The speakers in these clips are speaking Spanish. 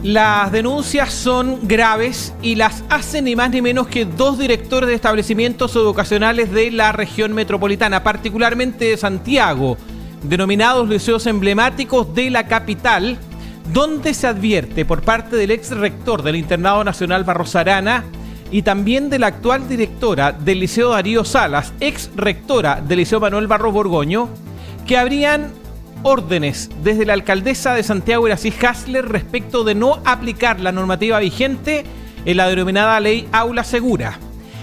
Las denuncias son graves y las hacen ni más ni menos que dos directores de establecimientos educacionales de la región metropolitana, particularmente de Santiago, denominados liceos emblemáticos de la capital, donde se advierte por parte del ex rector del Internado Nacional Barros Arana y también de la actual directora del Liceo Darío Salas, ex rectora del Liceo Manuel Barros Borgoño, que habrían órdenes desde la alcaldesa de Santiago, Iracy Hasler, respecto de no aplicar la normativa vigente en la denominada ley Aula Segura.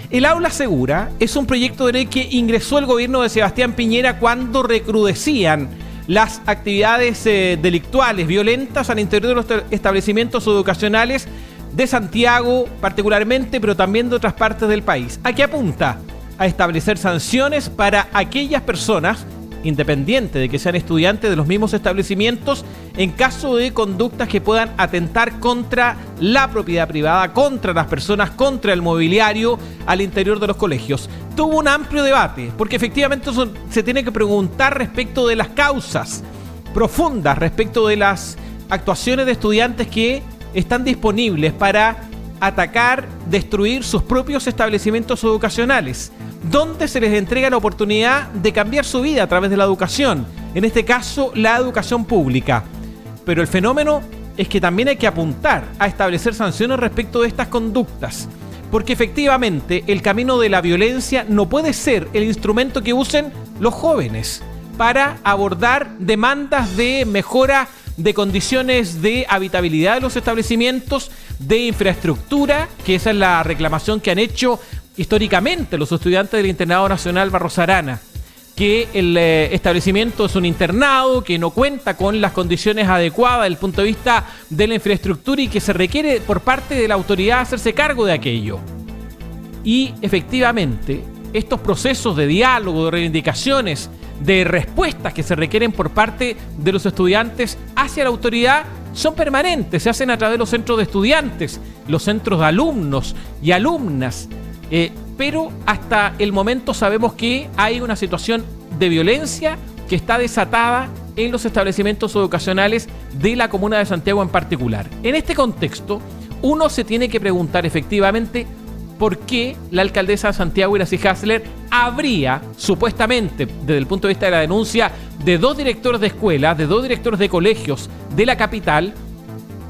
El Aula Segura es un proyecto de ley que ingresó el gobierno de Sebastián Piñera cuando recrudecían las actividades delictuales, violentas al interior de los establecimientos educacionales de Santiago particularmente, pero también de otras partes del país. ¿A qué apunta? A establecer sanciones para aquellas personas, independiente de que sean estudiantes de los mismos establecimientos, en caso de conductas que puedan atentar contra la propiedad privada, contra las personas, contra el mobiliario al interior de los colegios. Tuvo un amplio debate, porque efectivamente se tiene que preguntar respecto de las causas profundas, respecto de las actuaciones de estudiantes que están disponibles para atacar, destruir sus propios establecimientos educacionales, donde se les entrega la oportunidad de cambiar su vida a través de la educación, en este caso la educación pública. Pero el fenómeno es que también hay que apuntar a establecer sanciones respecto de estas conductas, porque efectivamente el camino de la violencia no puede ser el instrumento que usen los jóvenes para abordar demandas de mejora de condiciones de habitabilidad de los establecimientos, de infraestructura, que esa es la reclamación que han hecho históricamente los estudiantes del Internado Nacional Barros Arana, que el establecimiento es un internado que no cuenta con las condiciones adecuadas desde el punto de vista de la infraestructura y que se requiere por parte de la autoridad hacerse cargo de aquello. Y efectivamente, estos procesos de diálogo, de reivindicaciones, de respuestas que se requieren por parte de los estudiantes hacia la autoridad son permanentes, se hacen a través de los centros de estudiantes, los centros de alumnos y alumnas. Pero hasta el momento sabemos que hay una situación de violencia que está desatada en los establecimientos educacionales de la comuna de Santiago en particular. En este contexto, uno se tiene que preguntar efectivamente por qué la alcaldesa de Santiago, Iracy Hasler, habría, supuestamente, desde el punto de vista de la denuncia de dos directores de escuelas, de dos directores de colegios de la capital,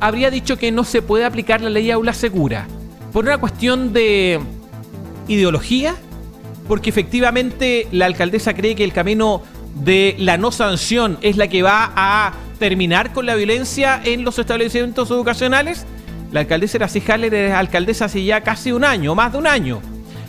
habría dicho que no se puede aplicar la ley Aula Segura. Por una cuestión de ideología, porque efectivamente la alcaldesa cree que el camino de la no sanción es la que va a terminar con la violencia en los establecimientos educacionales. La alcaldesa Iracy Hasler es alcaldesa hace ya casi un año, más de un año.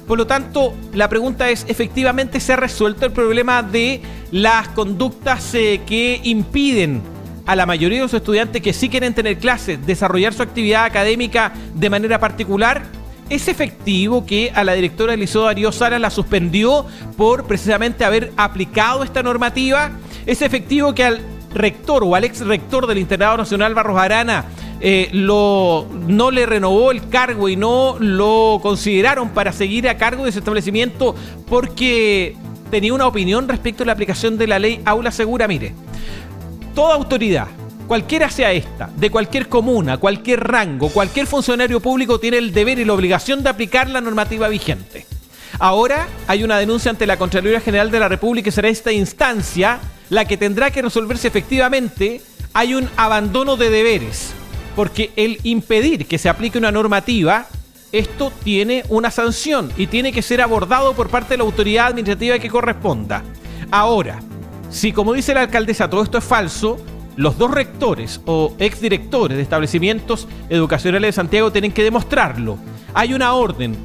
Por lo tanto, la pregunta es, ¿efectivamente se ha resuelto el problema de las conductas que impiden a la mayoría de los estudiantes que sí quieren tener clases, desarrollar su actividad académica de manera particular? ¿Es efectivo que a la directora del Liceo Darío Salas la suspendió por precisamente haber aplicado esta normativa? ¿Es efectivo que al rector o al ex rector del Internado Nacional Barros Arana no le renovó el cargo y no lo consideraron para seguir a cargo de ese establecimiento porque tenía una opinión respecto a la aplicación de la ley Aula Segura? Mire, toda autoridad, cualquiera sea esta, de cualquier comuna, cualquier rango, cualquier funcionario público tiene el deber y la obligación de aplicar la normativa vigente. Ahora hay una denuncia ante la Contraloría General de la República y será esta instancia la que tendrá que resolver si efectivamente hay un abandono de deberes, porque el impedir que se aplique una normativa, esto tiene una sanción y tiene que ser abordado por parte de la autoridad administrativa que corresponda. Ahora, si como dice la alcaldesa todo esto es falso, los dos rectores o exdirectores de establecimientos educacionales de Santiago tienen que demostrarlo. Hay una orden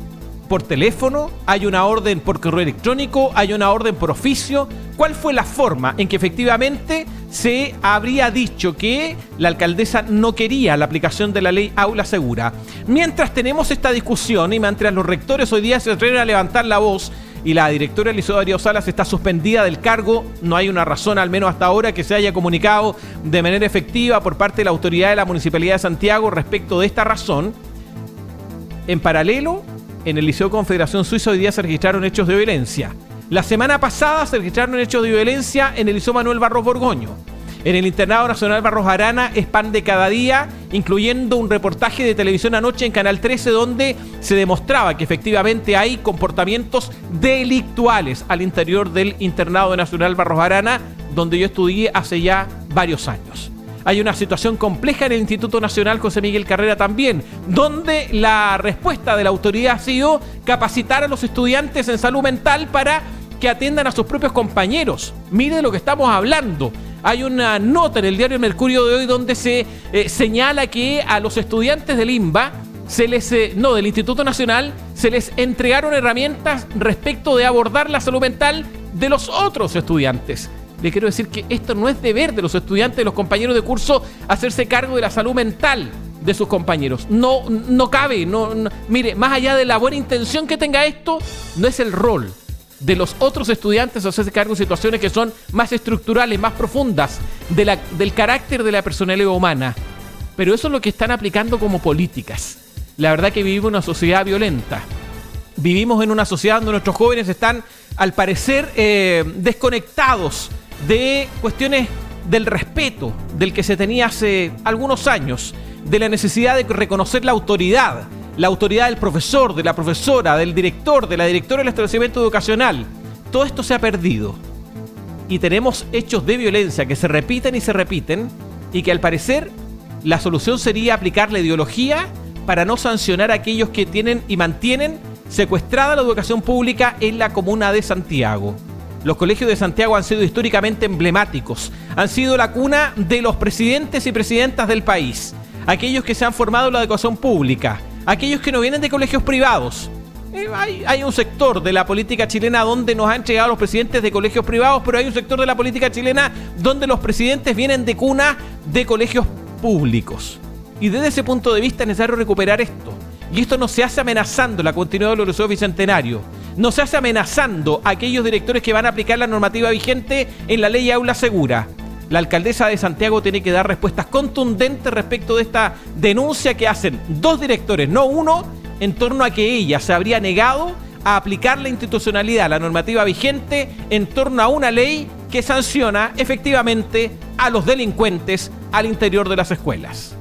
por teléfono, hay una orden por correo electrónico, hay una orden por oficio. ¿Cuál fue la forma en que efectivamente se habría dicho que la alcaldesa no quería la aplicación de la ley Aula Segura? Mientras tenemos esta discusión y mientras los rectores hoy día se atreven a levantar la voz y la directora del Liceo Darío Salas está suspendida del cargo, no hay una razón, al menos hasta ahora, que se haya comunicado de manera efectiva por parte de la autoridad de la Municipalidad de Santiago respecto de esta razón. En paralelo, en el Liceo Confederación Suiza hoy día se registraron hechos de violencia. La semana pasada se registraron hechos de violencia en el Liceo Manuel Barros Borgoño. En el Internado Nacional Barros Arana es pan de cada día, incluyendo un reportaje de televisión anoche en Canal 13 donde se demostraba que efectivamente hay comportamientos delictuales al interior del Internado Nacional Barros Arana, donde yo estudié hace ya varios años. Hay una situación compleja en el Instituto Nacional José Miguel Carrera también, donde la respuesta de la autoridad ha sido capacitar a los estudiantes en salud mental para que atiendan a sus propios compañeros. Mire de lo que estamos hablando. Hay una nota en el diario Mercurio de hoy donde se señala que a los estudiantes del INBA, del Instituto Nacional, se les entregaron herramientas respecto de abordar la salud mental de los otros estudiantes. Le quiero decir que esto no es deber de los estudiantes, de los compañeros de curso, hacerse cargo de la salud mental de sus compañeros. No cabe. Mire, más allá de la buena intención que tenga esto, no es el rol de los otros estudiantes hacerse cargo de situaciones que son más estructurales, más profundas del carácter de la personalidad humana. Pero eso es lo que están aplicando como políticas. La verdad que vivimos en una sociedad violenta. Vivimos en una sociedad donde nuestros jóvenes están, al parecer, desconectados de cuestiones del respeto del que se tenía hace algunos años, de la necesidad de reconocer la autoridad del profesor, de la profesora, del director, de la directora del establecimiento educacional. Todo esto se ha perdido. Y tenemos hechos de violencia que se repiten y que al parecer la solución sería aplicar la ideología para no sancionar a aquellos que tienen y mantienen secuestrada la educación pública en la comuna de Santiago. Los colegios de Santiago han sido históricamente emblemáticos, han sido la cuna de los presidentes y presidentas del país, aquellos que se han formado en la educación pública, aquellos que no vienen de colegios privados. Hay un sector de la política chilena donde nos han llegado los presidentes de colegios privados, pero hay un sector de la política chilena donde los presidentes vienen de cuna de colegios públicos. Y desde ese punto de vista es necesario recuperar esto. Y esto no se hace amenazando la continuidad del Liceo Bicentenario. No se hace amenazando a aquellos directores que van a aplicar la normativa vigente en la ley Aula Segura. La alcaldesa de Santiago tiene que dar respuestas contundentes respecto de esta denuncia que hacen 2 directores, no uno, en torno a que ella se habría negado a aplicar la institucionalidad, la normativa vigente, en torno a una ley que sanciona efectivamente a los delincuentes al interior de las escuelas.